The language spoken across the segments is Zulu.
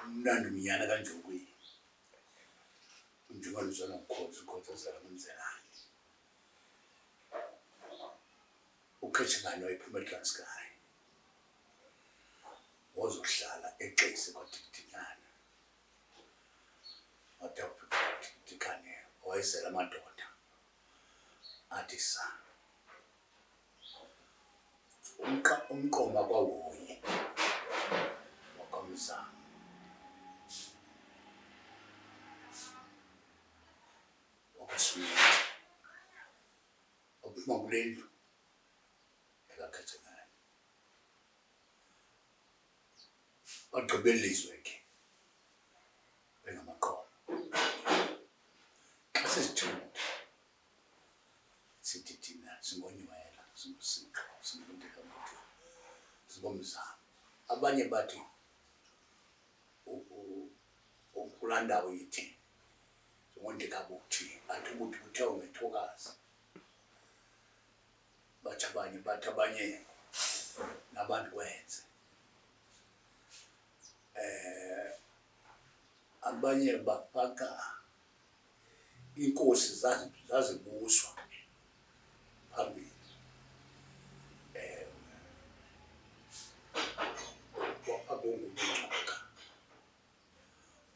Mnandi mnyana kanjokweni. Njengalo zona ukhozi zala Mziwonakele. Uketshengane wayephuma eTranskei. Wazohlala eXhosa kwaDikidikane. Wathi awufika kwaDikidikane wayesela amadoda. Athi sa. Umqoma kwaWoyi. Wakamzama. Wakaswita. Waphuma kule ndlu ekaKetshengane. Wagqibela ilizwe ke. Bengamaqoma. Xa sesithunga. Sithi thina singonywela, singosinqa, singontikamuthi, singomzamo. Abanye bathi kulaa ndawo yithi singontikabuthi, athi ubuthi buthiwa ngethokazi. Bathi abanye nabantu wenze. Abanye bafaka inkosi zazibuswa phambili. Abongumngcuka.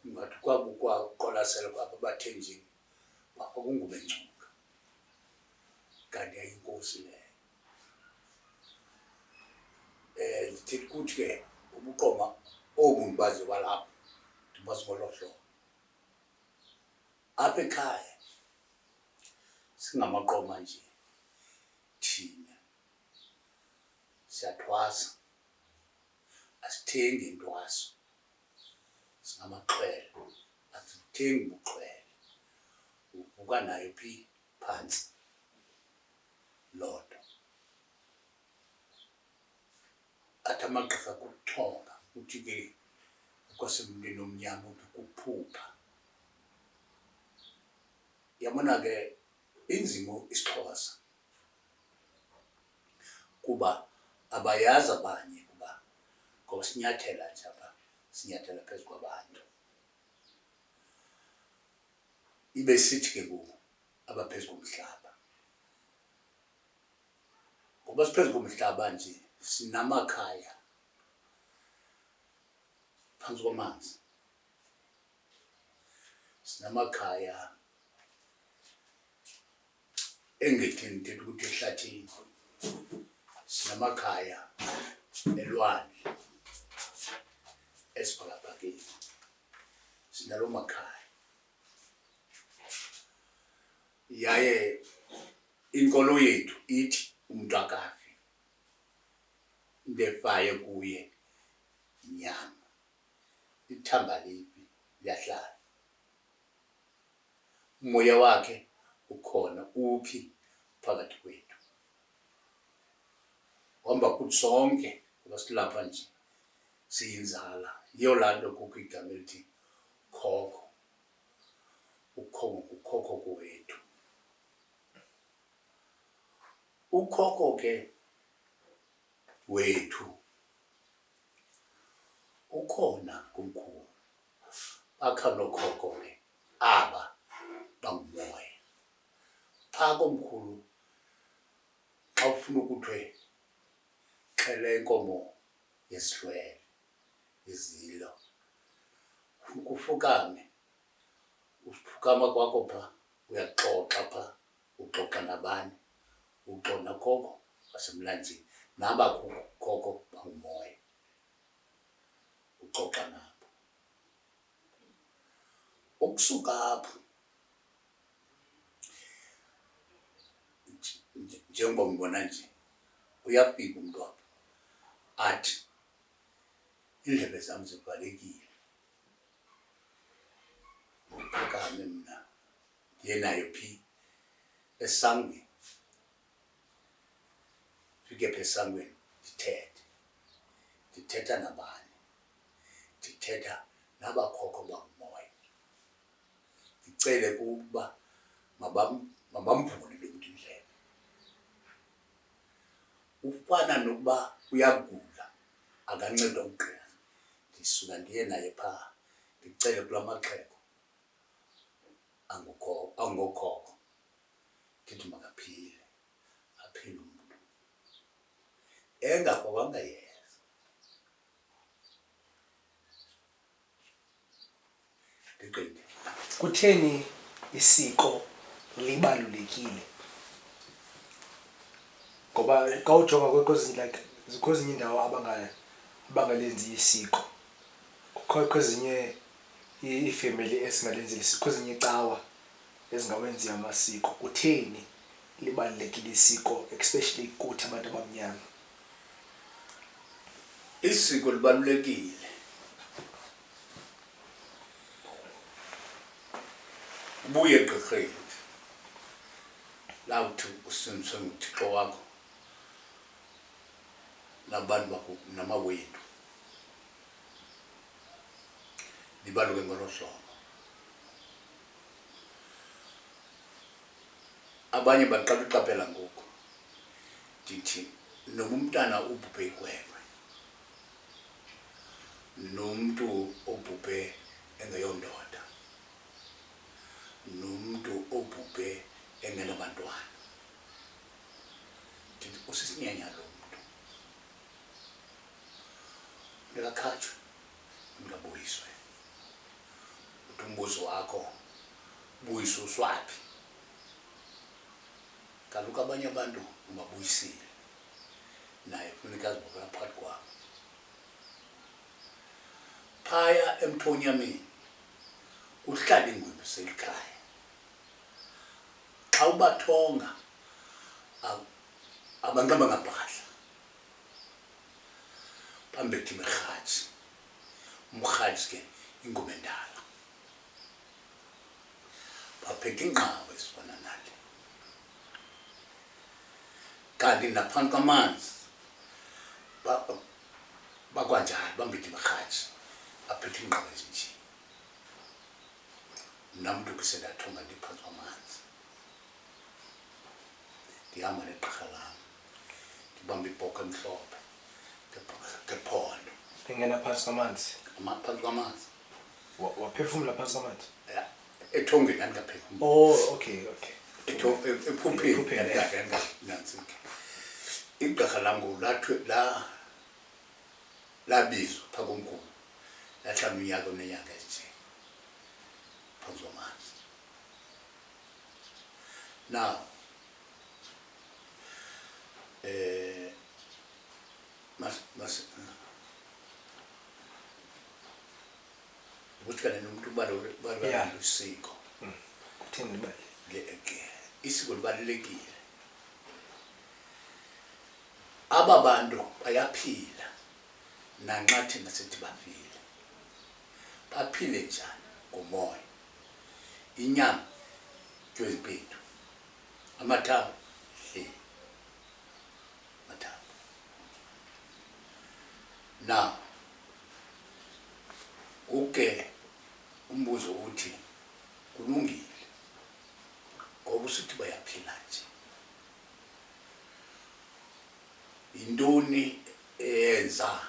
Ungathi kwakuqwalasela kwapha abathenjini babongumngcuka. Kanti yayinkosi leyo. Ndithi kuthi ke ubuqoma obu ndibazi balapha ndibazi ngolo hlobo. Apha ekhaya singamaqoma nje thina siyathwasa, asithengi intwaso, singamaxhwele, asithengi buxhwele. Uvuka nayo phi phantsi loo nto. Athi amagqirha kuthonga uthi ke kwasemntwini omnyama uthi kuphupha. Yabona ke inzimo isiXhosa kuba abayazi abanye kuba ngoba sinyathela nje apha, sinyathela phezu kwabantu. Ibe sithi ke ngoku abaphezu komhlaba. Ngoba siphezu komhlaba nje sinamakhaya phantsi kwamanzi. Sinamakhaya engetheni ndithetha ukuthi ehlathini. Sinamakhaya elwandle esibhakabhakeni. Sinaloo makhaya. Yaye inkolo yethu ithi umntu akafi. Into efayo kuye inyama. Ithamba liphi liyahlala. Umoya wakhe ukhona uphi phakathi kwethu. Hamba kuthi sonke ngoba silapha nje siyinzala. Yiyo laa nto kukho igama elithi khokho. Ukhokho kowethu. Ukhokho ke wethu ukhona kumkhulu. Bakha nokhokho ke aba bangumoya. Phaa komkhulu xa ufuna ukuthiwe xhele inkomo yesihlwele, izilo. Ufukame. Ufukama kwakho phaa uyaxoxa phaa. Uxoxa nabani? Uxoxa nokhokho wasemlanjeni. Nabakhokho bangumoya. Uxoxa nabo. Ukusuka apho njengoba ngibona nje uyafika umntu apho athi iindlebe zam zivalekile. Uphakame mna ndiye nayo phi? Esangweni. Fike phaa esangweni ndithethe. Ndithetha nabani? Ndithetha nabakhokho bangumoya. Ndicele kuba mabamvule lo mntu indlebe. Ufana nokuba uyagula akancedwa ugqirha. Ndisuka ndiye naye phaa ndicele kula maxhego angokhokho ndithi makaphile, aphile umntu engakwanga yeza. Ndiqede. Kutheni isiko libalulekile? Ngoba xa ujonga kwezinye iindawo abangalenzi isiko, kukho kwezinye iifemeli ezingalenzeli isiko, kwezinye icawa ezingawenzi amasiko. Kutheni libalulekile isiko, especially kuthi abantu abamnyama? Isiko libalulekile ubuye egqirheni lawuthi usindiswe nguThixo wakho nabantu bakho namawethu, libaluke ngolo hlobo. Abanye baqala uqaphela ngoku ndithi noma umntana ubhubhe ikwekwe, nomntu obhubhe engeyondoda, nomntu obhubhe engenabantwana, ndithi usisinyanya lo mntu, ndingakhatshwa ndingabuyiswe. Uthi umbuzo wakho buyise uswaphi? Kaloku abanye abantu ubabuyisile, naye kufuneka azibukela phakathi kwabo. Phaya emthonyameni uhlala ingwevu selikhaya. Xa ubathonga abantu abangabhadla bambethi merhatshi, umrhatshi ke ingubo endala, baphethe inqawe ezifana nale. Kanti naphansi kwamanzi bakwanjalo bambethi merhatshi, baphethe inqawe ezinje. Namntu ke sendathonga ndiphantsi kwamanzi, ndihamba negqirha lam, ndibamba ibhokhwe emhlophe ngephondo. Engena phantsi kwamanzi? Phantsi kwamanzi. Waphefumla phantsi kwamanzi? Ethongeni andingaphefumli. Oh, okay. Ephupheni andinganantsiki. Igqirha lam ngoku labizwa phaa komkhulu, lahlala unyaka oneenyanga ezinje phantsi kwamanzi. Now ndikuthikane nomntu ubalulekile isiko. Kutheni libalulekile? Isiko libalulekile. Aba bantu bayaphila nanxa thina sithi bafile. Baphile njani? Ngomoya, inyama tywezimpethu, amathambo mathambo. Now uke umbuzo uthi kulungile ngoba usithi bayaphila nje. Yintoni eyenza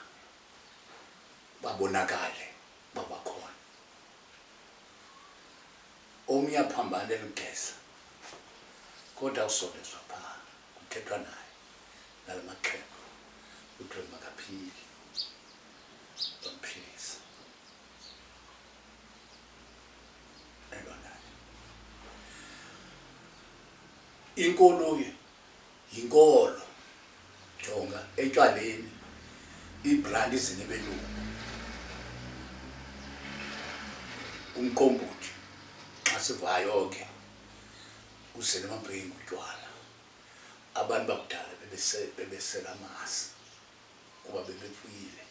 babonakale babakhona? Omnye aphambane eligeza kodwa usondezwa phaa, kuthethwa naye nala maxhego, kuthiwe makaphile, bamphilisa. Inkolo yinkolo. Jonga etywaleni iibrandi zinebelungu, umqombothi xa sivayo ke uzele amabhengu utywala. Abantu bakudala bebesela amasi kuba bebefuyile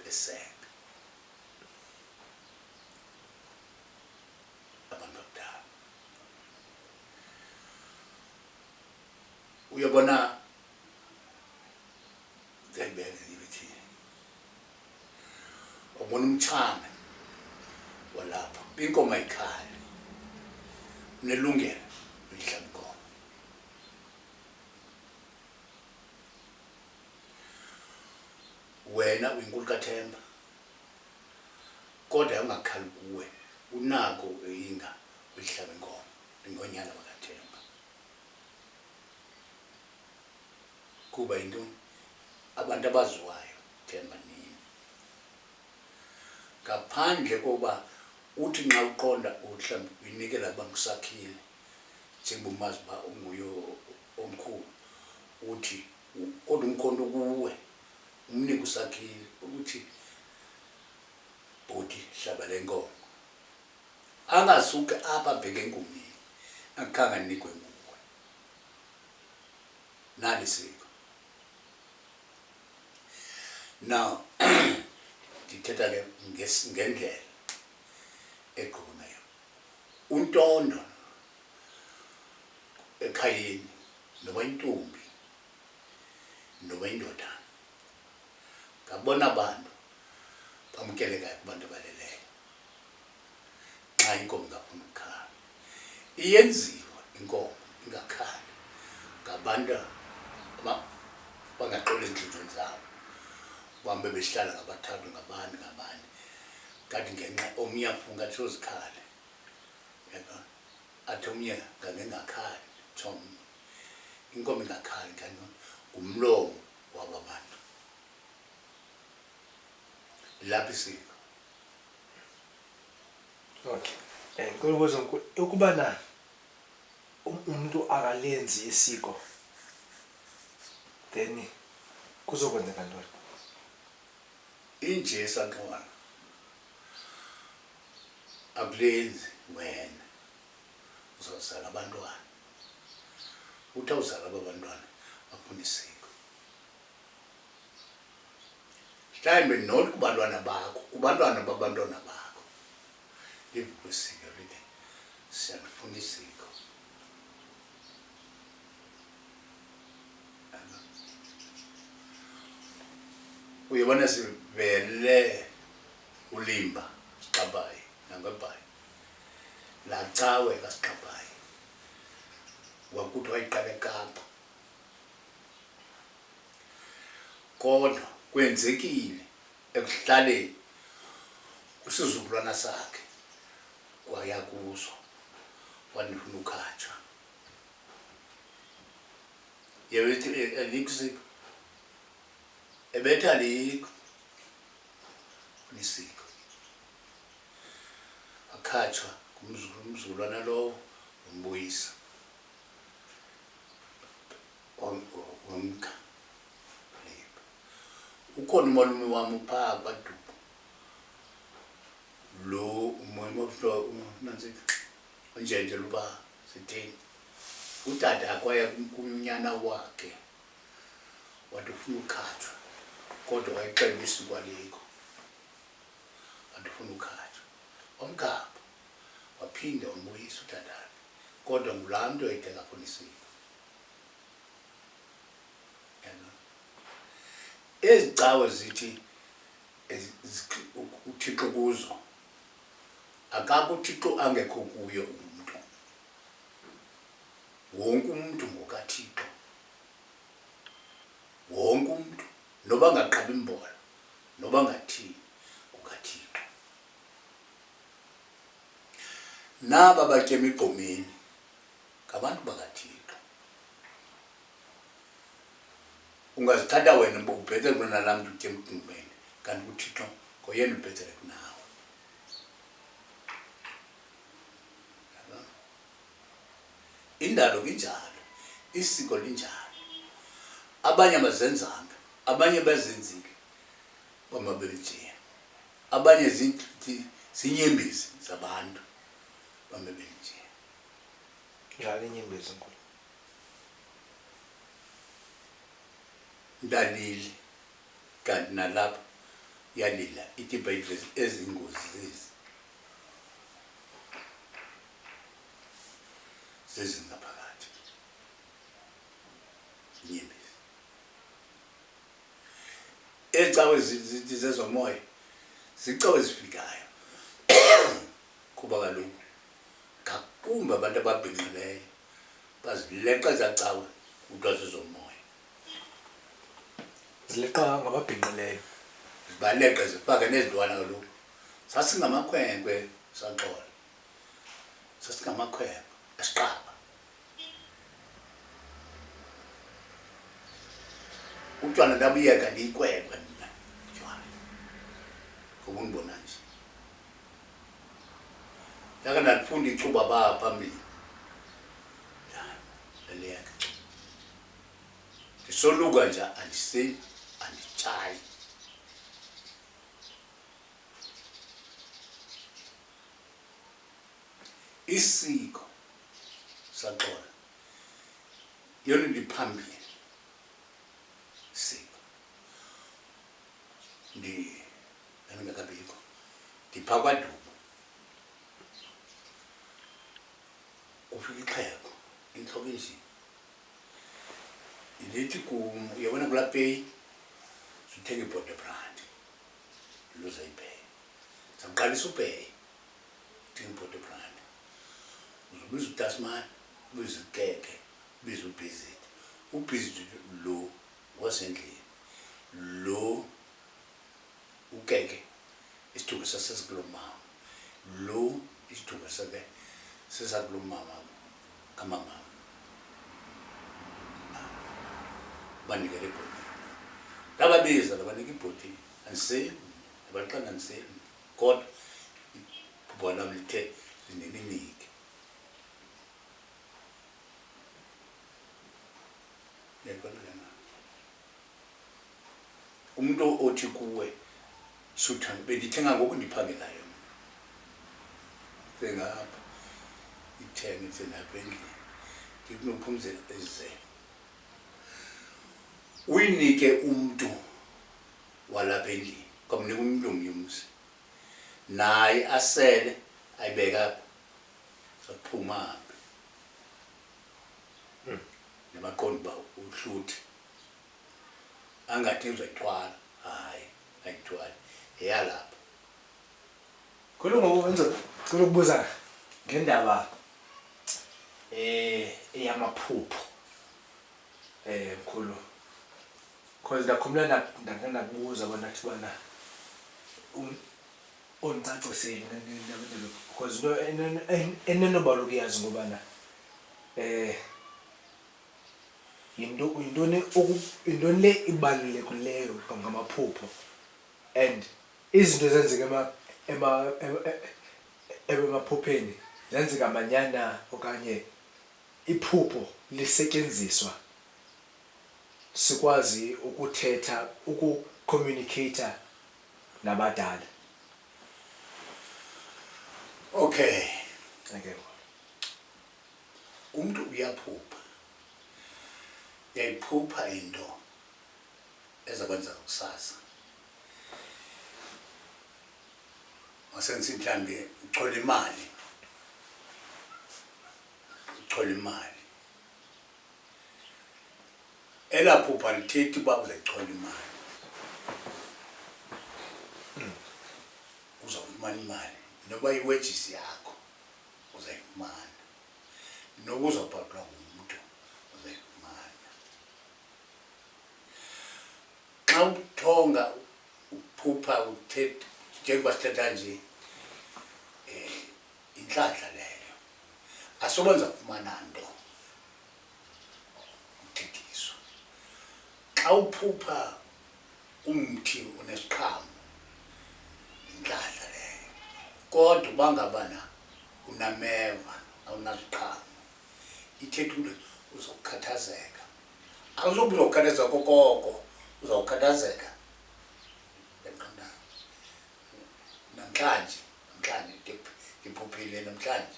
besenga. Abantu bakudala uyabona, ubona umtshana walapha inkomo ayikhali, unelungelo loyihlaba inkomo. Wena uyinkulu kaThemba kodwa ungakhali kuwe unako inga uyihlaba inkomo ingonyana bakaThemba kuba into abantu abaziwayo Themba nini ngaphandle koba uthi nxa uqonda mhlawumbe uyinikela bangisakhile njengoba umazi ba unguyo omkhulu uthi kodwa umkhonto kuwe umnike usakhile ukuthi bodi hlaba lenkomo angasuke apha bheke enkomeni akukhanga nikwe nguwe nali siko now ndithetha ke ngendlela eqhumayo untondo ekhayeni noma intombi noma indoda ngabona abantu bamkelekayo kubantu abaleleyo xa inkomo ingafuna ukukhala iyenziwa inkomo ingakhali ngabantu bangaxoli ezinhliziyweni zabo bambe behlala ngabathathu ngabani kanti ngenxa omnye afunga athi uzikhale yabona athi omnye ngangengakhali thomnye inkomo ingakhali kanti umlomo wababantu lapho isiko okay ngikubuza ukuba na umuntu akalenzi isiko then kuzokwenzeka ntoni inje sakhona akulenzi wena uzozala abantwana uthi awuzala abantwana afuna isiko mhlawumbe not kubantwana bakho kubantwana babantwana bakho live kwisiko lithi siyafuna isiko uyabona sivele ulimba siqabayi nangebhayi la cawe kasiqabayi wakuthi wayiqala eKapa kodwa kwenzekile ekuhlaleni usizukulwana sakhe kwaya kuzo wanifuna ukhatshwa yebethi alikho ebetha alikho nisiko akhatshwa kumzulwana lowo umbuyisa wamkha liba ukhona umalume wami uphaa kwaDubu lo umoya nansi njenje luba sithini utata akwaya kumnyana wakhe wathi ufuna ukhatshwa kodwa wayexela isiko alikho wathi ufuna ukhatshwa wamkhapha waphinda wambuyisa utata kodwa ngulaa mntu oyithe kakhona isiko ezicawe zithi uThixo kuzo akakho uThixo angekho kuyo umuntu wonke umuntu ngokaThixo wonke umuntu noba ngaqaba imbola noba ngathini ngokaThixo naba batyema igqomeni ngabantu bakaThixo ungazithatha wena ubhethele kuna lamntu utyema igqomeni kanti uThixo ngoyena ubhethele kunawe indalo kinjalo isiko linjalo abanye abazenzanga abanye bazenzile bamabelitshiya abanye zinyembezi zabantu bamabelitshiya njalo inyembezi enkulu ndalile kanti nalapha yalila ithi iBhayibhile ezingozi zezingaphakathi inyembezi ecawe zithi zezomoya zicawe zifikayo kuba kaloku ngakumbi abantu ababhinqileyo bazileqa zacawe kuthiwa zezomoya zileqa ngababhinqileyo zibaleqa zifake nezintwana kaloku sasingamakhwenkwe saxola sasingamakhwenkwe esiqaba utywala ndabuyeka ndiyikwekwe mna utywala ngoba undibona nje ndake ndalifunda icuba phaa phambili leliyeka ndisoluka nje andiseli anditshayi isiko saxola yona ndiphambili siko ndingekabikho ndipha kwaDubu kufika ixhego intloko enje ilithi kum uyabona kulaa peyi suthenga ibhodo brandi luzayibheya saqalisa ubheya uthenga ibhodo brandi uzobiza utasmani ubiza ukeke ubiza ubhizithi ubhizithi lo wasendlini lo ukeke isithuba sasesikuloo mama lo isithuba sake sesakuloo mama kamamama banikele ibhoti ndababiza ndabanika ibhoti andiseli ndabaxelela andiseli kodwa iphupha lam lithe lindininike umuntu othi kuwe suthanda bendithenga ngoku ndiphangelayo sengapha ithenga itsenapha endlini ndikunophumzela ezizelo uyinike umntu walapha endlini kamnika umntu omnye umzi naye asele ayibeka apha sakuphuma apha nemaqondo uba uhluthi angathi uzayithwala hayi ayithwali eyalapha khona ngoku wenza cela ukubuza ngendaba eyamaphupho mkhulu because ndakhumula ndakubuza bona athi bana oncaciseni ngendaba because enenoba lokuyazi ngobana yintoni le ibalulekileyo ngamaphupho and izinto zenzeka emaphupheni zenzeka manyana okanye iphupho lisetyenziswa sikwazi ukuthetha ukucommunicate nabadala. Okay umuntu uyaphupha yayiphupha into ezakwenza kusasa wasenza mhlambe uchola imali elaphupha lithethi uba uzayichola imali uzawufumana imali noba iwages yakho uzayifumana noba uzawubhatalwa ngumntu uzayifumana xa uthonga uphupha uthetha njengoba sithetha nje inhlanhla leyo asobenza kufumana nto uthethiswa xa uphupha umthi unesiqhamo inhlanhla leyo kodwa bangabana unameva awunasiqhamo ithetha ukuthi uzokhathazeka awuzobe uzokhathazeka kokoko uzawukhathazeka namhlanje ngiphuphile namhlanje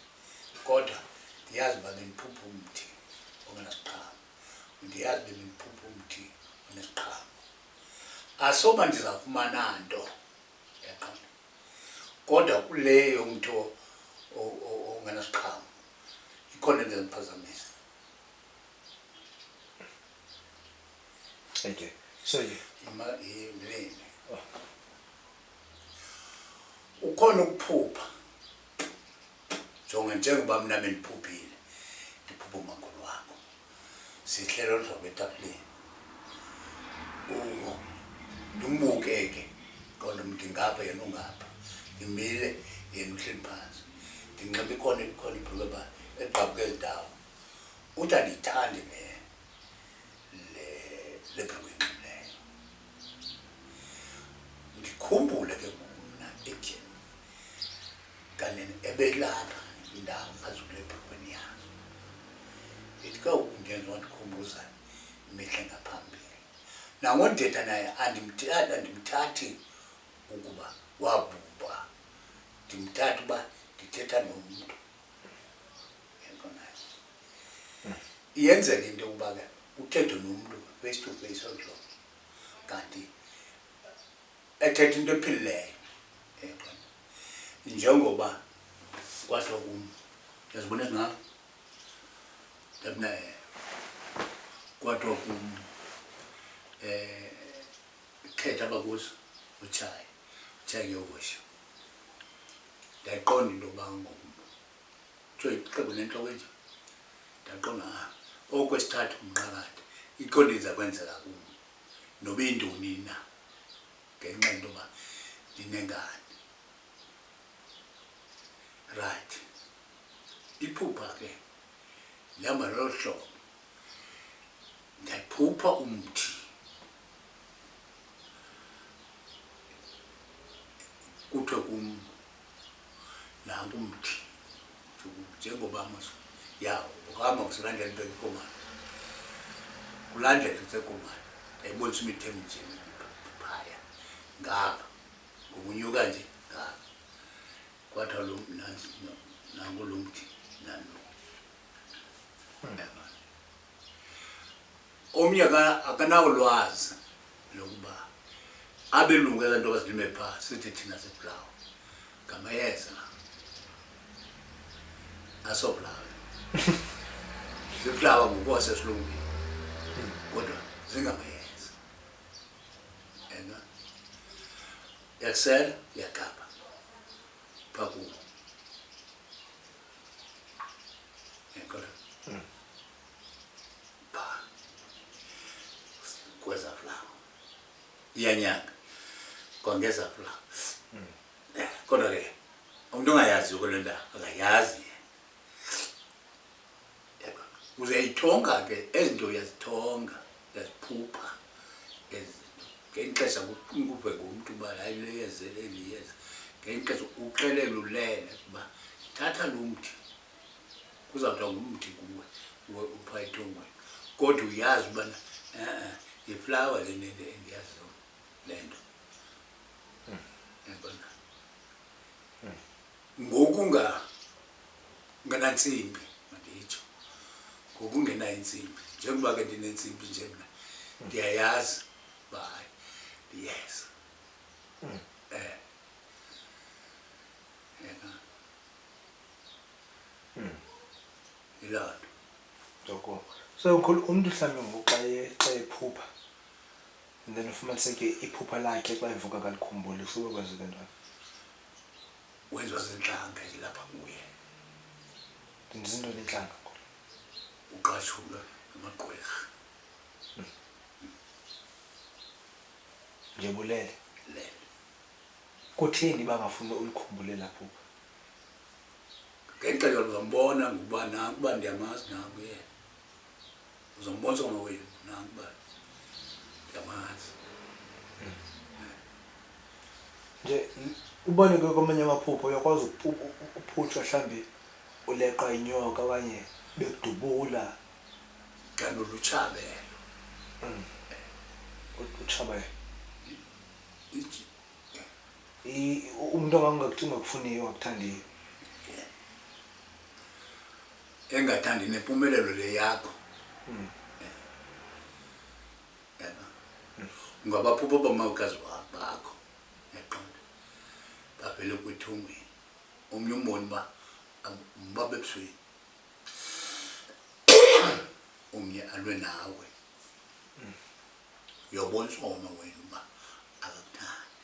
kodwa ndiyazi uba bendiphupha umthi ongenasiqhamo ndiyazi bendiphupha umthi onesiqhamo asoba ndizawufumana nto yaqonda kodwa kule yomntu ongenasiqhamo ikhona into endiphazamisa. Okay, so yimleni ukhona ukuphupha jonga njengoba mina bendiphuphile ndiphupha umakhulu wakho sihlela oluhlobo etafuleni ndimbuke ke kodwa ndingapha yena ungapha imile yena uhleli phansi ndinxiba ikhona ibhrukhwe ba egqabuke ezindawo uthi andiyithandi le bhrukhwe inxibileyo. Ndikhumbule ke mna etyeni kanene ebelapha indawo phezu kule bhrukhweni yam. Ndithi ke undenza ndikhumbuza imihla ngaphambili. Nangondithetha naye andimthathi ukuba wabhubha, ndimthatha uba ndithetha nomntu. Iyenzeka into yokuba ke uthethe nomntu face to face olo kanti ethetha into ephilileyo. Njengoba kwathiwa kum yazibona ezingapha ndabona kwathiwa kum khetha abakuzo utshaye kuyosho ndayiqonda into yoba ngoku kuthiwa ixhego nentloko enje ndaqonda okwesithathu umnqakade iqonda iza kwenzeka kum noba intoni na ngenxa into yoba ndinengane. Right, iphupha ke lihamba lolo hlobo. Ndayiphupha umthi kuthiwe kum nanku umthi njengoba yawo ukuhamba kusilandela into ekomane kulandela isekomane ndayibonisa imithi emijeni phaya ngapha ngokunyuka nje ngapha kwathiwa lo nangu lo mthi nalo. Omnye akanawo ulwazi lokuba abelungu eza nto bazilime phaa sithi thina ziflawa ngamayeza asobulawe ziflawa ngokwasesilungwini kodwa zingamayeza. Yakusela yakapha phaa kuwo phaa kweza flawa iyanyanga kwangeza flawa. Kodwa ke umuntu ongayaziyo kule nto akayazi. Uzayithonga ke ezinto uyazithonga uyaziphupha ezinto ngexesha kuve ngumntu uba hayi liyeza eli yeza ngexesha uxelele ulele uba thatha lo mthi kuzawuthiwa ngumthi kuwe uphaa ethongweni kodwa uyazi ubana yiflawa le endiyaziyo le nto. Ngoku nganantsimbi manditsho ngoku ngenayo intsimbi njengoba ke ndinentsimbi nje mna ndiyayazi uba hayi ndiyeza. Yiloo nto. So umntu mhlawumbi ngoku xa ephupha and then ufumaniseke iphupha lakhe xa evuka kalikhumbuli kusuke kwenzeke ntoni? Wenziwa zintlanga ezilapha kuye. Zinto nentlanga uqashulwe amagqwirha nje bulele lele. Kutheni bangafuni ulikhumbule laa phupha? Ngexesha uzambona ngokuba nanku uba ndiyamazi nanku yena uzombonisa ngomawenu nanku uba ndiyamazi. Nje ubone ke kwamanye amaphupha uyakwazi uphutshwa mhlawumbi uleqa inyoka okanye bekudubula kanti ulutshabelo. Utshabelo umntu ongakufuniyo ongakuthandiyo engathandi nempumelelo le yakho. Ngabaphupha bamawukazi bakho yaqonda bavele kwithungweni omnye umboni uba mbabe ebusweni omnye alwe nawe uyobonisa oma wena uba akakuthandi.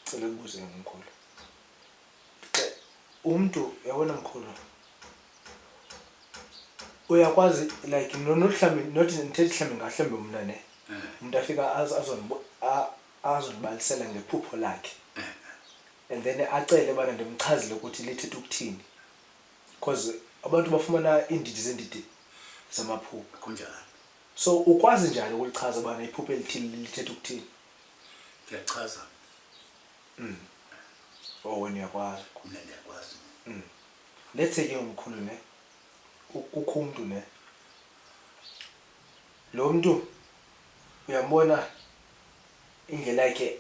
Cela ubuze mkhulu umntu yabona mkhulu uyakwazi like mhlawumbi not ndithethe mhlawumbi ngahlembe mna ne umuntu afika azonibalisela ngephupho lakhe and then acele bana ndimchazile ukuthi lithetha ukuthini because abantu bafumana iindidi zeendidi zamaphupho kunjalo. so ukwazi njani ukulichaza bana iphupho elithile lithetha ukuthini? Ngiyachaza. Wena uyakwazi. Mina ngiyakwazi. Let's say ke umkhulu ne kukho umuntu ne lo muntu uyambona indlela yakhe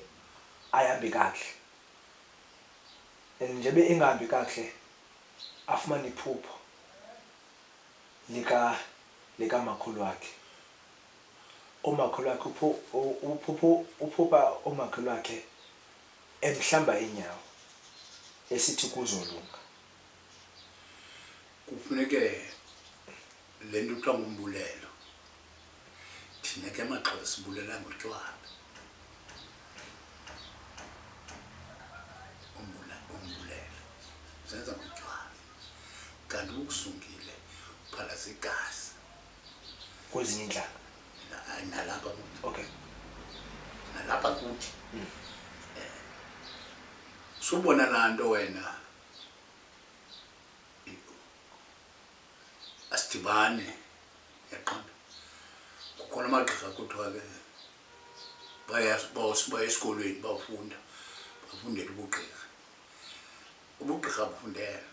ayihambi kahle and njebe engahambi kahle afumana iphupho lika makhulu wakhe. Umakhulu wakhe uphupha umakhulu wakhe emhlamba inyawo esithi kuzolunga. Kufuneke le nto kuthiwa ngumbulelo. Thina ke amaXhosa sibulela ngotywala. Umbulelo zenza ngotywala. Kanti ukusungile phalaza igazi kwezinye indlela. Nalapha. Okay. Nalapha kuthi. Subona laa nto wena asidibane yaqonda. Kukhona amagqirha kuthiwa ke baya esikolweni bafundela ubugqirha. Ubugqirha bufundela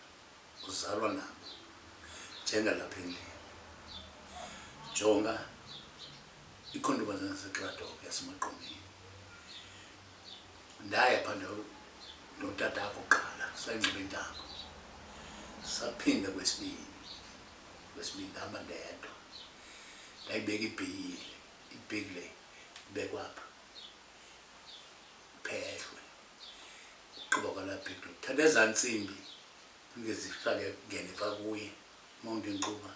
uzalwa nabo njengalapha endlini. Jonga ikhondobazana seKladoko yasemaqomeni. Ndaya phanda notata akho kuqala sayinxiba intambo. Saphinda kwesibini ndihamba ndedwa. Ndayibeka ibhegi le ibekwa apha. Phehlwe. Ugqiba kwalaa bhegi lo thatha ezaa ntsimbi funeke zifake ngene phaa kuye mawunto inkquba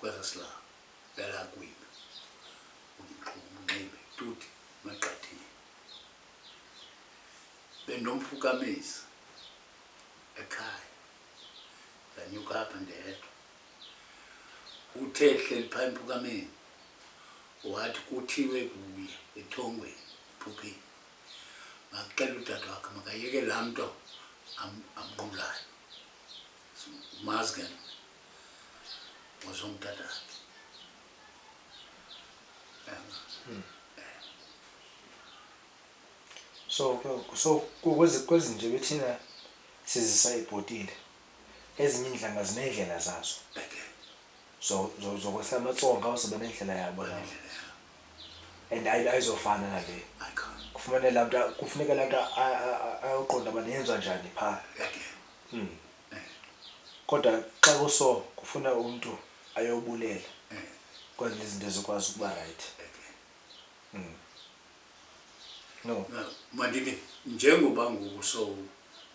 kwesaa silaphu yalaa kwiba. Unxibe tuti emagqathini. Bendinomfukamisa ekhaya. Ndanyuka apha ndedwa. Uthe ehleli phaa emfukameni wathi kuthiwe kuye ethongweni ephupheni makuxele utata wakhe makayeke laa mntu amnqulayo. Umazi ke wazongutatakhe. So kwezi nje bethina sizisa ibhotile ezinye iintlanga zineendlela zazo zokwehla amatsonga awuzoba nendlela yabo nawo and ayizofana nale. Kufuneka laa nto ayoqonda uba yenziwa njani phaa. Kodwa xa kuso kufuna umntu ayobulela kwenzela izinto zikwazi ukuba rayithi. No. Mandithi njengoba ngoku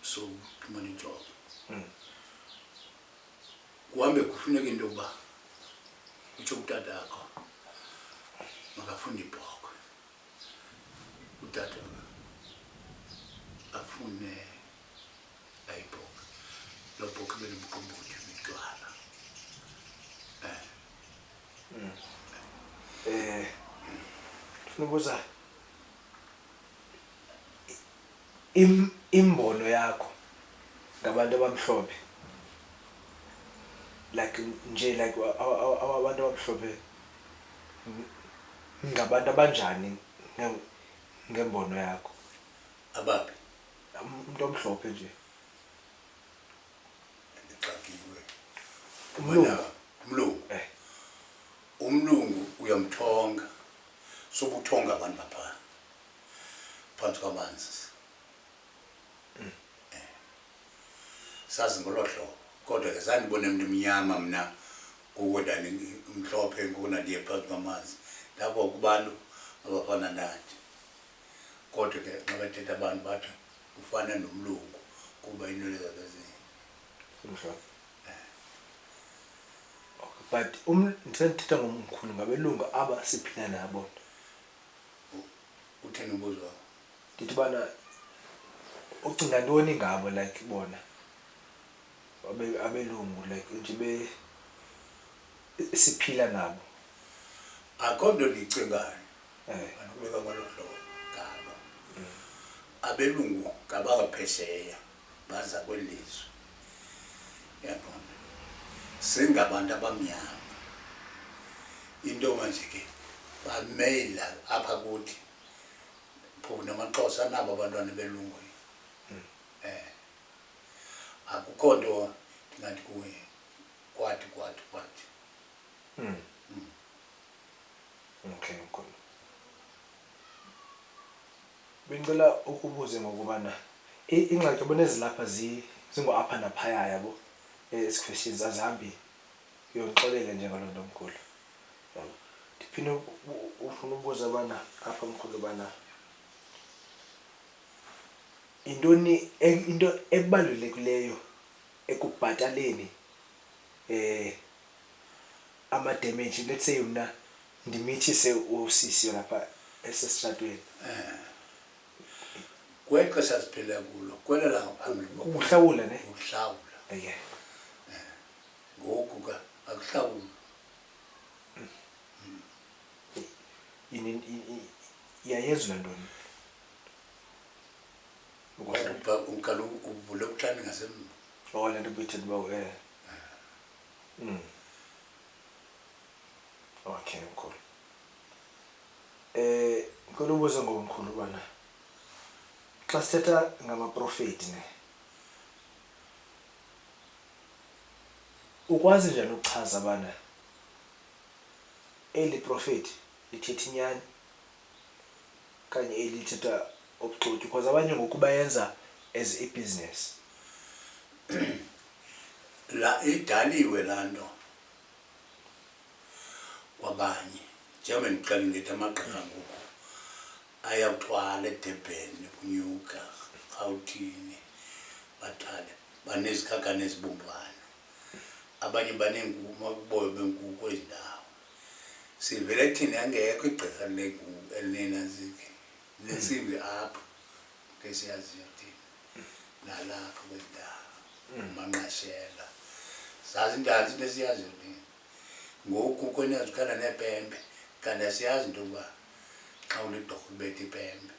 sowufumana ijob. Kuhambe kufuneka into yokuba utsho kutata akho makafune ibhokhwe. Utata afune ayibhokhwe. Loo bhokhwe ibe nomqombothi notywala. Ndifuna ubuza imbono yakho ngabantu abamhlophe like abantu abamhlophe ngabantu abanjani ngembono yakho? Abaphi? Umuntu omhlophe nje. Ndixakiwe. Umlungu. Umlungu uyamthonga. Sobuthonga abantu bapha phantsi kwamanzi. Sazi ngolo hlobo. Kodwa ke sandibone umuntu emnyama mna ngokwendani umhlophe ngonandiye phantsi kwamanzi. Lapho kubantu abafana nathi. Kodwa ke xa bethetha abantu bathi ufana nomlungu kuba inwele zakhe umhlophe. But ndithetha ngomkhulu ngabelungu aba siphila nabo. Utheni umbuzo? Ndithi bana ucinga ntoni ngabo like bona abelungu like nje siphila nabo? Akho nto ndiyicingayo. banokubeka ngolo hlobo ngabo abelungu ngabangaphesheya baza kwelizwe yabona singabantu abamnyama into manje ke bameyila apha kuthi pho namaXhosa nabo abantwana belungu akukho nto ndingathi kuwe kwathi okay mkhulu bengicela ukubuze ngokubana ingxaki yabona ezilapha zingo-apha naphaya yabo ezi-questions azihambi uyongixolela njengaloo mkhulu yabo ndiphinde ufuna ubuza bana apha mkhulu bana into ebalulekileyo ekubhataleni ama-damage let's say mna ndimithise usisi lapha esesitratweni kweli xesha siphila kulo kwela langaphambili ukuhlawula ne ukuhlawula okay ngoku ka akuhlawula iyayenza ntoni kaloku uvule ubuhlani ngasemva le nto buyithetha uba okay mkhulu ngicela ubuze ngomkhulu ubana xa sithetha ngamaprofethi ne ukwazi njani ukuchaza abana eli profethi lithetha inyani kanye eli lithetha ubuxoki because abanye ngoku bayenza as i-business la idaliwe laa nto kwabanye njengoba ndiqala ndithi amagqirha ngoku ayakuthwala eDurban kunyuka Gauteng bathale banezikhakhane ezibumbana abanye baneenkumo benkuku ezindawo sivele thina angekho igqirha elinenazike nesimbi apho ngesiyaziyo thina nalapho kwendawo manqashela zazi ndazi into esiyaziyo thina ngoku kwenazikhala neepembe kanti asiyazi into yokuba xa ulidorha ubetha ipembe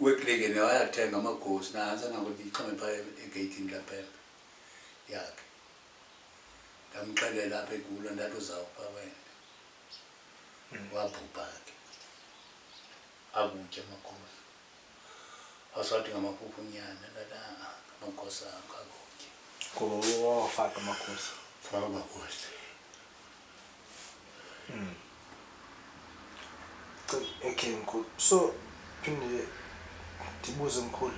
uweklikeni wayathenga amagosi nantsi angakuthi ixhome phaa egeyithini lapembe yakhe ndamxelela apha egula ndathi uzawupha wena wabhubha ke akutya amagosi awusathi ngamaphupunyana ndathi amagosi akho akutya ngoba wawafaka amakhosi faka amagosi okay mkhulu so phinde ndibuze mkhulu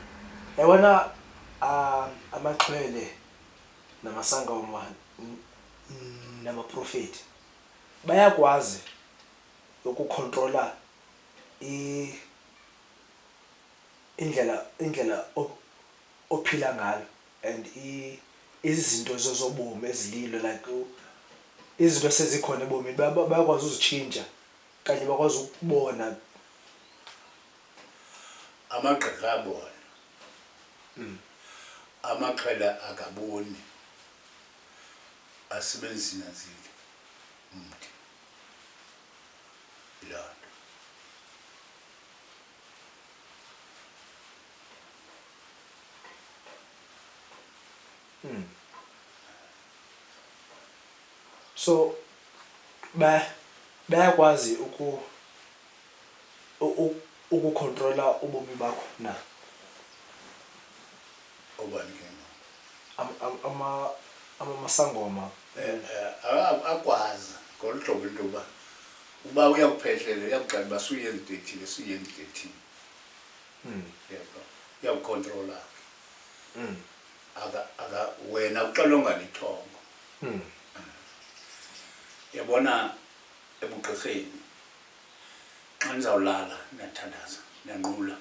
yabona amaxhwele namasangoma namaprofethi bayakwazi ukukontrola indlela ophila ngayo and izinto zobomi ezililo like izinto sezikhona ebomini bayakwazi uzitshintsha kanye bakwazi ukubona amagqirha abona amaxhwele akaboni asebenzisa inazile umthi loo nto so bayakwazi ukukontrola ubomi bakho na obani ke amasangoma akwazi ngolu hlobo into yokuba uba uyakuphehlela uyakuxela uba suyenza ithile uyakukontrola wena uqala ungalithongo yabona ebugqirheni xa nizawulala niyathandaza niyanqula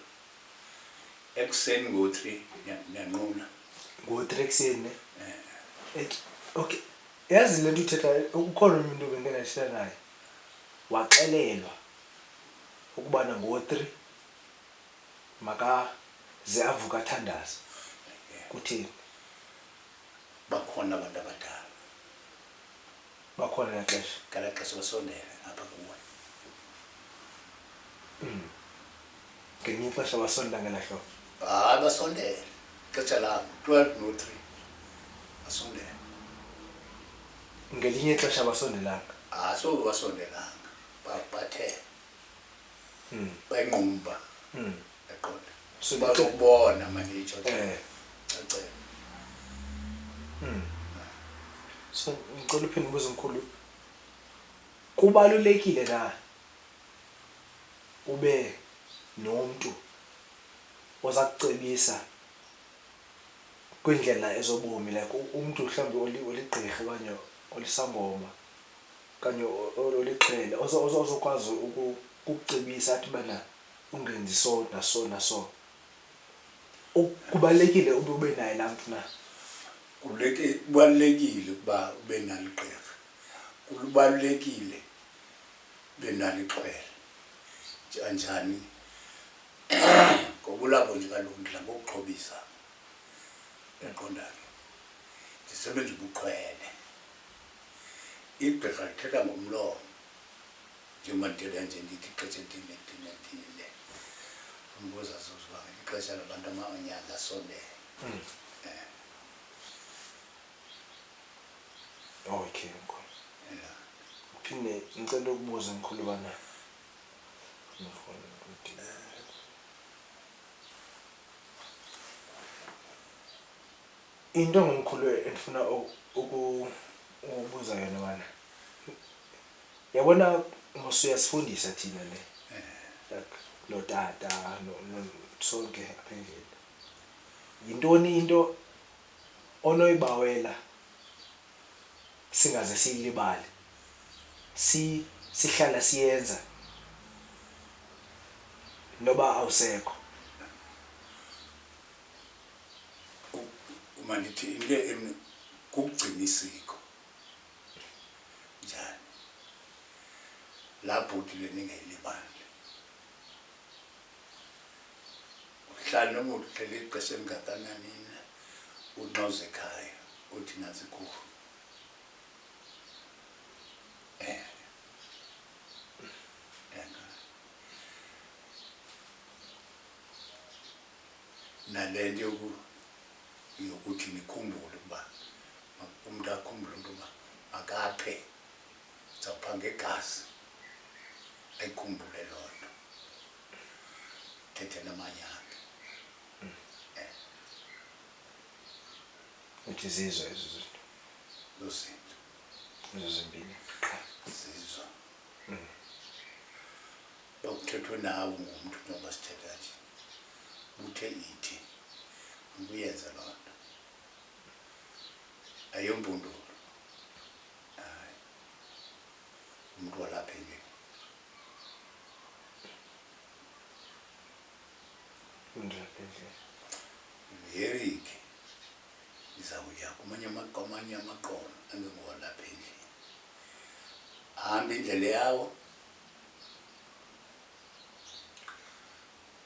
ekuseni ngo-3 niyanqula ngo-3 ekuseni okay yazi le nto uthetha ukhona umuntu bengenatshila naye waxelelwa ukubana ngo-3 makaze avuka athandaza kuthini bakhona abantu abadala bakhona ngexesha ngala xesha basondele apha kuwe ngelinye ixesha basondela ngelaa hlobo. hayi basondele ixesha lam 12:03 basondele Ngelinye ixesha basondelanga. sobe basondelanga bathe bayinqumba eqonda So bazobona manitsho eh cacela so ngicela uphinde ubuze mkhulu. Kubalulekile na ube nomuntu oza kucebisa kwindlela ezobomi, like umuntu mhlawumbe oligqirha okanye olisangoma okanye olixhele ozokwazi ukukucebisa athi bana ungenzi so naso naso. Kubalulekile ube naye laa mntu na? kubalulekile ukuba ube nalo igqirha, kubalulekile ube nalo ixhwele njani ngoba ulapho nje kaloku ndidla ngokuxhobisa eqondake ndisebenza ubuxhwele. Igqirha lithetha ngomlomo njengoba ndithetha nje ndithi ixesha elithile umbuza zozuba ixesha labantu amanyanga asondele. Okay mkhulu. Phinde ngicela ukubuza mkhulu bana into ngomkhulu endifuna ukubuza yona bana, yabona usuyasifundisa thina le like lo tata sonke apha endlini. Yintoni into onoyibawela singaze siyilibale sihlala siyenza noba awusekho? uma ndithi into kukugcina isiko njani lapho uthi beningayilibali uhlala noma uhlele ixesha elingakanani unqoze ekhaya uthi nazi kufa nale nto yokuthi nikhumbule ukuba umuntu akhumbule ukuba akaphe zawupha ngegazi ayikhumbule loo nto thethe namanyanga Uthi zizwe ezo zinto lozinto ezo zimbini zizwa bakuthethwe nawe ngumntu noba sithetha nje uthe ithi ukuyenza loo nto ayompundulo hayi umntu walapha endlini very-ke izawuya kwamanye amaqono angengowalapha endlini hamba indlela yawo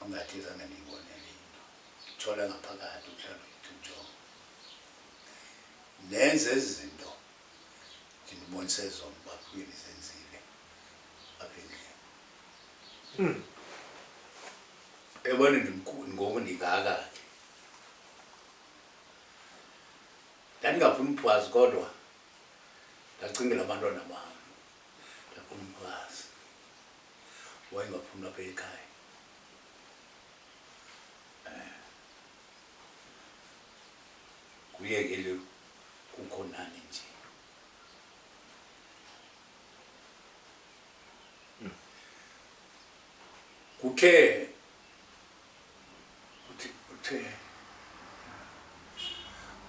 ungathi zange ndiyibonele into thola ngaphakathi uhlala ujonga nenze ezi zinto ndindibonise zona uba kuyini zenzile apha endlini ebona ngoku ndingaka ke ndandingafuni umphwazi kodwa ndacingela abantwana bam ndafuna umphwazi wayengaphumi apha ekhaya kuyekele kukho nani nje kuthe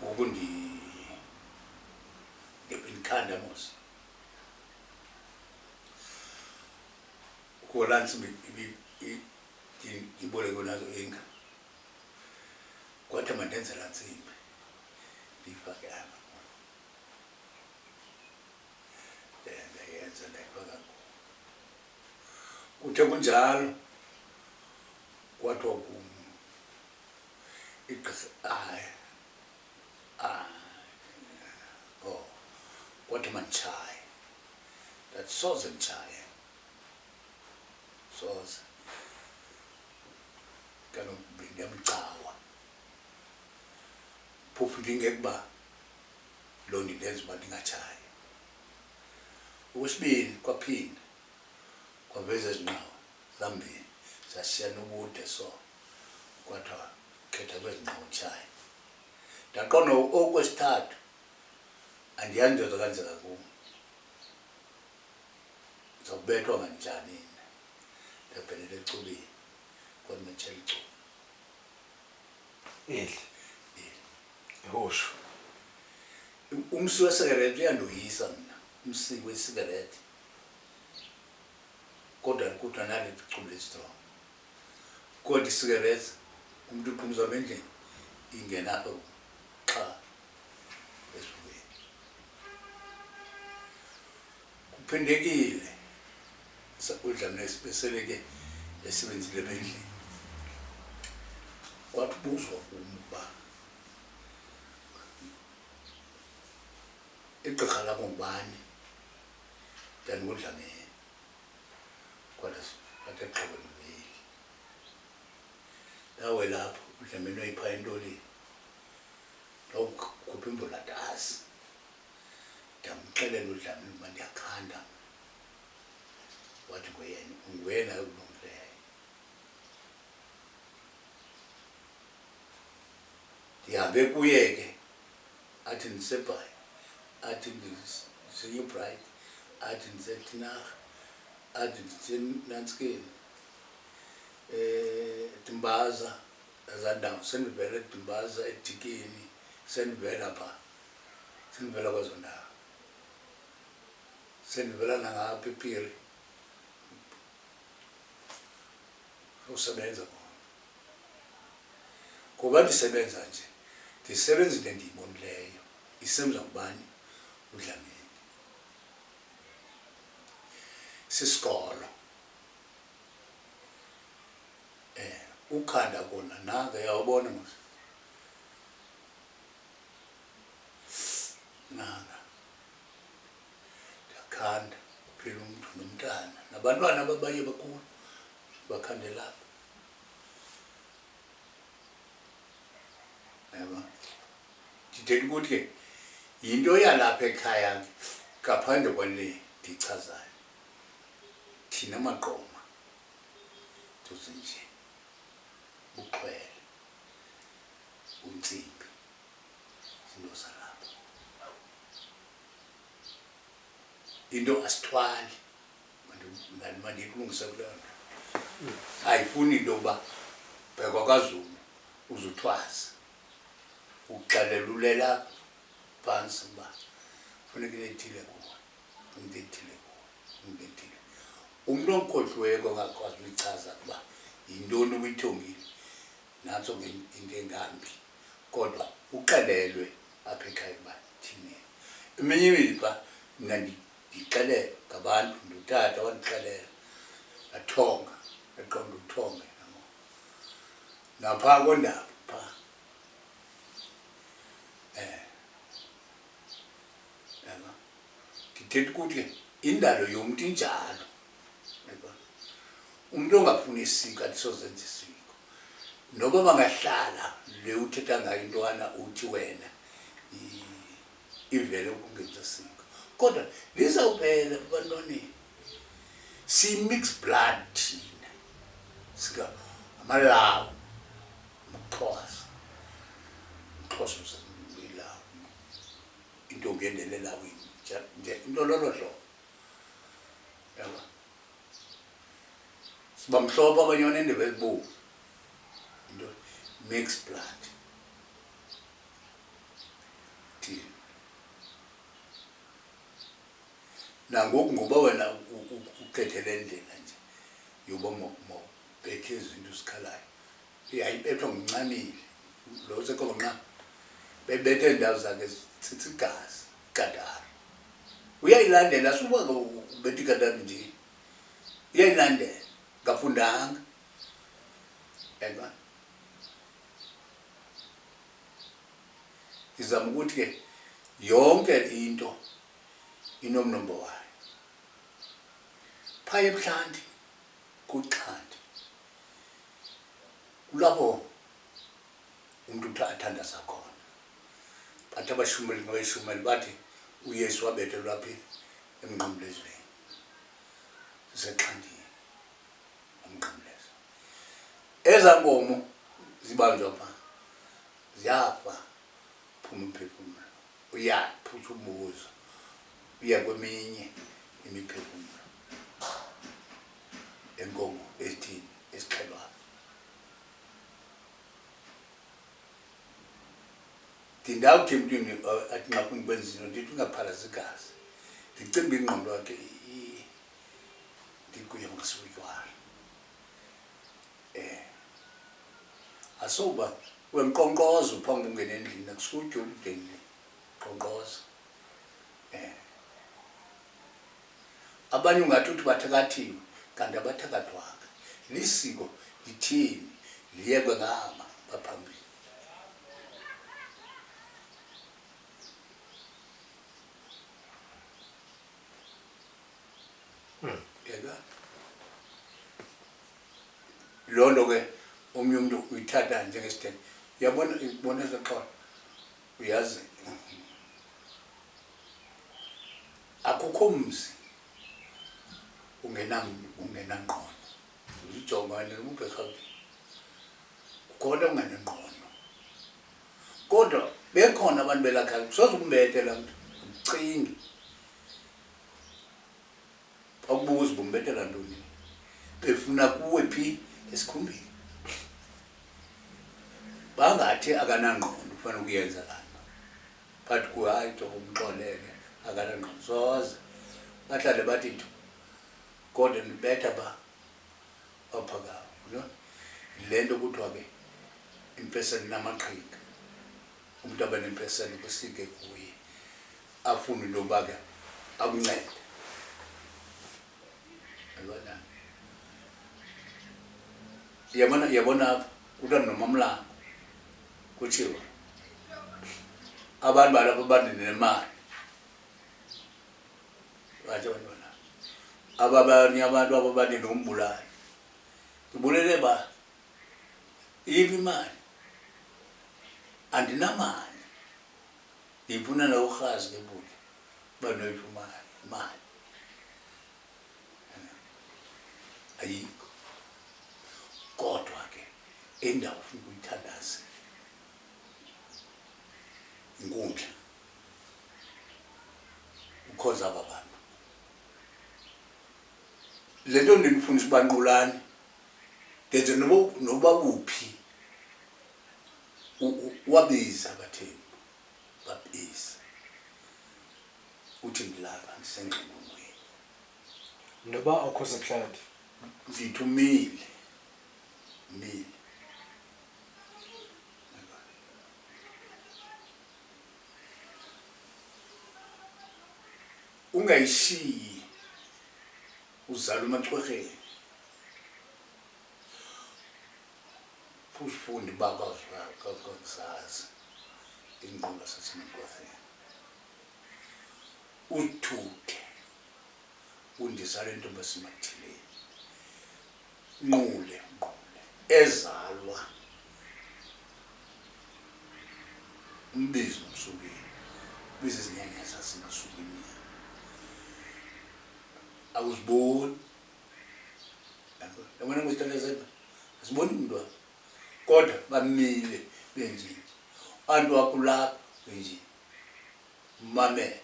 ngoku ndikhanda mos kula ntsimbi ndiboleke nazo inga kwathi mandenze laa ntsimbi ndiyifake apha ndayenza ndayifaka kuthe kunjalo kwathiwa kum igqirha kwathi manditshaye ndathi soze nditshaye soze ndiyamcawa phofu ndingekuba loo nto indenza uba ndingatshayi. Okwesibini kwaphinda kwaveza ezinqawa zambini zasishiyana ubude so kwathiwa khetha kwezi nqawa utshaye. Ndaqonda okwesithathu andiyazi into zokwenzeka kum, ndizawubethwa kanjani na, ndiyabhelela ecubeni kwandimetshela icuba eli ihosho. Umsi wesigarethi uyandoyisa mna, umsi wesigarethi, kodwa nali icuba lestrong. Kodwa isigarethi umntu uqhumza endlini ingena apha qha esifubeni. Kuphindekile uDlamini beseleke esebenzile endlini, kwathi ubuzwa umba igqirha lakho ngubani, ndandinguDlamini. Kwathi exhobelile nawe lapho uDlamini wayipha entolini, ndawukhupha imbolatasi ndamxelela uDlamini uba ndiyakhanda. Wathi nguyena okulungileyo. Ndihambe kuye ke athi ndiseBhayi, athi ndiseNewbright, athi ndiseTinarha, athi ndiseNantsikeni, Dimbaza, ezaa ndawo sendivela eDimbaza, eDikeni, sendivela phaa, sendivela kwezo ndawo, sendivela nangapha ePiri usebenza khona. Ngoba ndisebenza nje, ndisebenza into endiyibonileyo isemza kubani uDlamini. Sisikolo ukhanda kona nanga uyawubona mos nanga ndiyakhanda uphila umntu nomntana nabantwana ababanye bakhulu bakhande lapha. Yabo ndithetha ukuthi ke yinto yalapha ekhaya ngaphandle kwale ndichazayo, thina maqoma tuzinje uxhwele untsimbi zinto zalapha. Into asithwali mandikulungise kuleyo nto, ayifuni into yokuba bhekwa kwaZulu uze uthwase uxelela ulela phantsi uba funeka into ethile kuwe, into ethile kuwe, into ethile. Umntu omkhohliweyo ongakwazi uyichaza ukuba yintoni ubuyithongile nantso ke into engambi, kodwa uxelelwe apha ekhaya uba thini. Eminye imipha mna ndixelele ngabantu, ndutata wandixelela athonga, eqonda uthonga naphaa kondaba phaa. Ndithetha ukuthi indalo yomntu injalo. Umntu ongafuni isiko alisozenza isiko, noba bangahlala le uthetha ngayo intwana uthi wena ivele ukungenza isiko, kodwa lizawuphela ebantwaneni. Siyi-mixed blood thina, sika amalawu, amaXhosa, uMxhosa usazimbilawo, intombi yendele elawini nje into lolo hlobo. Yabo siba mhlophe abanye banendebe ezibomvu, into mixed blood thina. Nangoku ngoba wena ukhethele ndlela nje yoba mawubethe izinto zikhalayo, yayibethwa nguNcamile lo sekonqa bebethe iindawo zakhe zitsitsa igazi igadari. Uyayilandela suba ubetha igadari nje, uyayilandela ngafundanga. Yayibona ndizama ukuthi ke yonke into inomnombo wayo. Phaya ebuhlanti kuxhanti kulapho umuntu athandaza khona. Bathi abashumeli bathi uYesu wabethelwa phi emnqamlezweni sisexhandini amnqamleza. Ezankomo zibanjwa pha ziyafa phuma umphefumulo uyaphutha umuzo uya kweminye imiphefumulo enkomo ezithini esixhelwayo. Ndawuthi emntwini athi ngafuna ukwenza izinto ndithi ungaphalaza igazi ndicimba ingqondo yakhe ndikuye makasubutywala asoba wemqonqozo phambi ungena endlini akusutye udeni qonqoza abanye ungathi uthi bathakathiwe kanti abathakathwanga lisiko lithini liyekwe ngama baphambili. Loo nto ke omnye umuntu uyithatha njengesithembu. Uyabona ezoxolo uyazi akukho mzi ungenangqondo. Uzijongane umuntu eRhawutini kukhona unganengqondo kodwa bekhona abantu belakhayo soze umbethela mntu ucingi akubuza umbethela ntoni befuna kuwe phi esikhumbeni bangathi akanangqondo ufana ukuyenza lanto but kuhayi to umxolele akanangqondo soze bahlale bathi nto kodwa ndibetha ba aphakayo no le nto kuthiwa ke impeseni namaqhinga umuntu abe nempeseni kusike kuye afune into yoba ke akuncede. Yabona apha kuthiwa nomamlanga kutshiwo abantu balapha abanenemali bathi abantwana abanye abantu aba banenombulali ndibulele ba iphi imali andinamali ndiyifuna nawurhazi ke buti banoyifumana imali ayikho kodwa ke indawo ufuna ukuyithandaza inkundla ukhoza aba bantu le nto ndinifundisa ubanqulane ndenze noba uphi wabiza abathembu babiza uthi ndilapha ndisengxomonweni noba akho sehladi ndithi umile ungayishiyi uzala emachwerheni futhi bakwazazi ingqondo sasemachwerheni uthuthe undizale intombi esemathileni nqule ezalwa umbizi nomsukeni bize izinyanya zasemasukeni awuziboni yabona ngizithandazela aziboni umntwana kodwa bamile benjini abantu wakulapha benjini mamele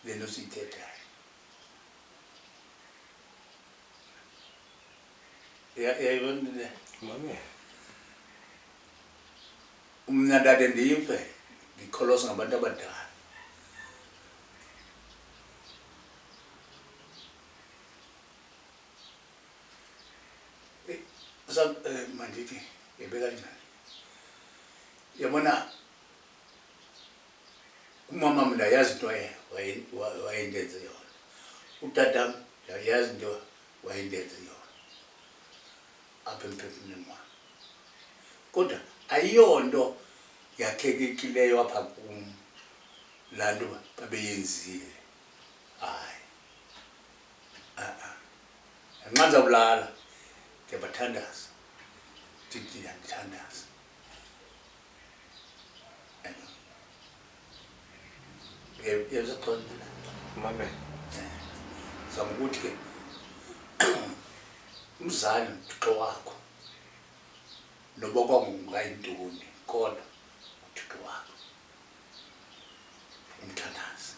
le nto siyithethayo yayibonile mamele mna ndade ndive ndikholoswa ngabantu abadala mandithi yebe kanjani yabona umama ndayazi into wayendenze yona utatam ndayazi into wayendenze yona apha emphefumlweni wam kodwa ayiyonto yakhekekileyo apha kum laa nto babeyenzile hayi yanxa ndizawulala ndiyabathandaza ndithi ndiyandithandaza. Uyazaqonda Mamela. zama ukuthi ke umzali uThixo wakho noba kwakungayintoni kodwa uThixo wakho umthandaze.